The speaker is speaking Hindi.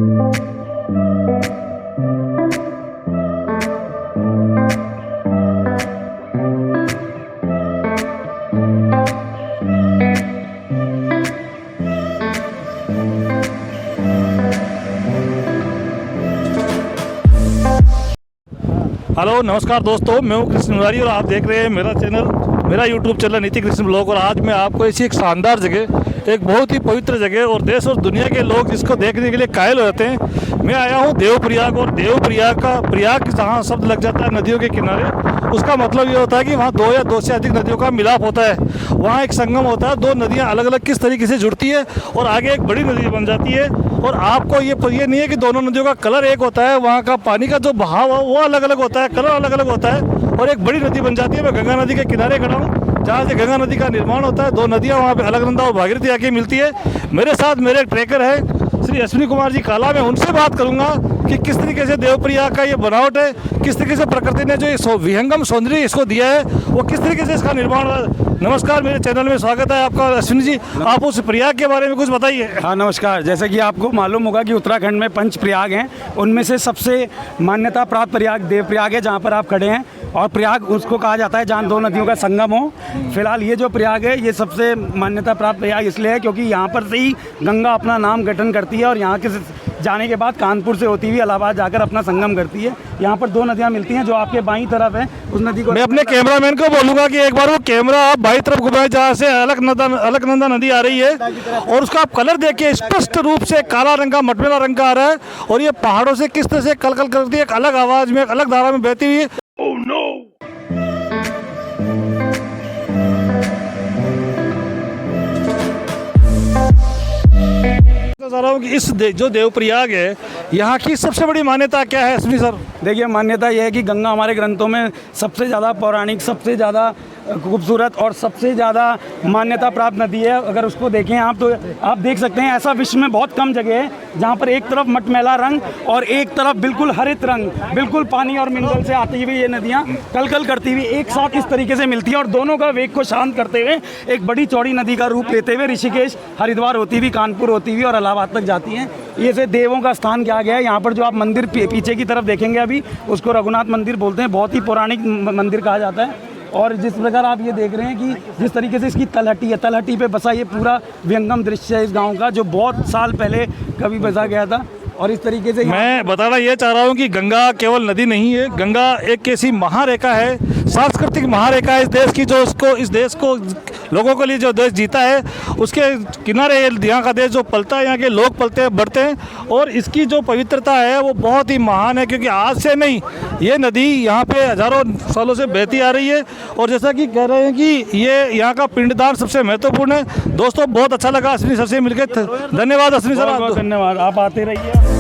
हेलो नमस्कार दोस्तों, मैं हूं कृष्ण मुरारी और आप देख रहे हैं मेरा यूट्यूब चैनल नीति कृष्ण ब्लॉग। और आज मैं आपको ऐसी एक शानदार जगह, एक बहुत ही पवित्र जगह और देश और दुनिया के लोग जिसको देखने के लिए कायल हो जाते हैं, मैं आया हूं देवप्रयाग। और देवप्रयाग का प्रयाग जहां शब्द लग जाता है नदियों के किनारे, उसका मतलब ये होता है कि वहाँ दो या दो से अधिक नदियों का मिलाप होता है। वहाँ एक संगम होता है, दो नदियाँ अलग अलग किस तरीके से जुड़ती है और आगे एक बड़ी नदी बन जाती है। और आपको ये नहीं है कि दोनों नदियों का कलर एक होता है, वहाँ का पानी का जो बहाव है वो अलग अलग होता है, कलर अलग अलग होता है और एक बड़ी नदी बन जाती है। मैं गंगा नदी के किनारे खड़ा हूँ जहाँ से गंगा नदी का निर्माण होता है। दो नदियाँ वहाँ पे अलकनंदा और भागीरथी आके मिलती है। मेरे साथ मेरे ट्रैकर है श्री अश्विनी कुमार जी काला। मैं उनसे बात करूंगा कि किस तरीके से देवप्रयाग का ये बनावट है, किस तरीके से प्रकृति ने जो ये विहंगम सौंदर्य इसको दिया है, वो किस तरीके से इसका निर्माण हुआ। नमस्कार, मेरे चैनल में स्वागत है आपका। अश्विनी जी, आप उस प्रयाग के बारे में कुछ बताइए। हाँ नमस्कार। जैसे कि आपको मालूम होगा कि उत्तराखंड में 5 प्रयाग हैं, उनमें से सबसे मान्यता प्राप्त प्रयाग देवप्रयाग है, जहाँ पर आप खड़े हैं। और प्रयाग उसको कहा जाता है जहाँ दो नदियों का संगम हो। फिलहाल ये जो प्रयाग है ये सबसे मान्यता प्राप्त प्रयाग इसलिए है क्योंकि यहाँ पर से ही गंगा अपना नाम गठन करती है और यहाँ के जाने के बाद कानपुर से होती हुई इलाहाबाद जाकर अपना संगम करती है। यहाँ पर दो नदियाँ मिलती हैं, जो आपके बाईं तरफ है उस नदी को। मैं अपने कैमरामैन को बोलूँगा कि एक बार वो कैमरा आप बाईं तरफ घुमाएं जहाँ से अलकनंदा नदी आ रही है और उसका आप कलर देखिए, स्पष्ट रूप से काला रंग का, मटमैला रंग का आ रहा है और ये पहाड़ों से किस तरह से कल कल करती है, एक अलग आवाज़ में, एक अलग धारा में बहती हुई है। Oh, no! चाह रहा हूँ कि इस जो देवप्रयाग है यहाँ की सबसे बड़ी मान्यता क्या है अश्विनी सर? देखिए, मान्यता यह है कि गंगा हमारे ग्रंथों में सबसे ज़्यादा पौराणिक, सबसे ज़्यादा खूबसूरत और सबसे ज़्यादा मान्यता प्राप्त नदी है। अगर उसको देखें आप तो आप देख सकते हैं ऐसा विश्व में बहुत कम जगह है जहाँ पर एक तरफ मटमैला रंग और एक तरफ बिल्कुल हरित रंग, बिल्कुल पानी और मिनरल से आती हुई ये नदियाँ कल करती हुई एक साथ इस तरीके से मिलती हैं और दोनों का वेग को शांत करते हुए एक बड़ी चौड़ी नदी का रूप लेते हुए ऋषिकेश, हरिद्वार होती हुई, कानपुर होती हुई और इलाहाबाद तक जाती हैं। ये से देवों का स्थान किया गया है। यहाँ पर जो आप मंदिर पीछे की तरफ देखेंगे अभी, उसको रघुनाथ मंदिर बोलते हैं। बहुत ही पौराणिक मंदिर कहा जाता है। और जिस प्रकार आप ये देख रहे हैं कि जिस तरीके से इसकी तलहटी है, तलहटी पे बसा ये पूरा विहंगम दृश्य है इस गांव का, जो बहुत साल पहले कभी बसा गया था। और इस तरीके से मैं बताना ये चाह रहा हूँ कि गंगा केवल नदी नहीं है, गंगा एक ऐसी महारेखा है, सांस्कृतिक महारेखा है इस देश की, जो इस देश को लोगों के लिए जो देश जीता है उसके किनारे यहाँ का देश जो पलता है, यहाँ के लोग पलते हैं, बढ़ते हैं। और इसकी जो पवित्रता है वो बहुत ही महान है क्योंकि आज से नहीं, ये नदी यहाँ पे हजारों सालों से बहती आ रही है। और जैसा कि कह रहे हैं कि ये यहाँ का पिंडदान सबसे महत्वपूर्ण है। दोस्तों, बहुत अच्छा लगा अश्विनी सर से मिलकर। धन्यवाद अश्विनी सर। धन्यवाद, आप आते रहिए।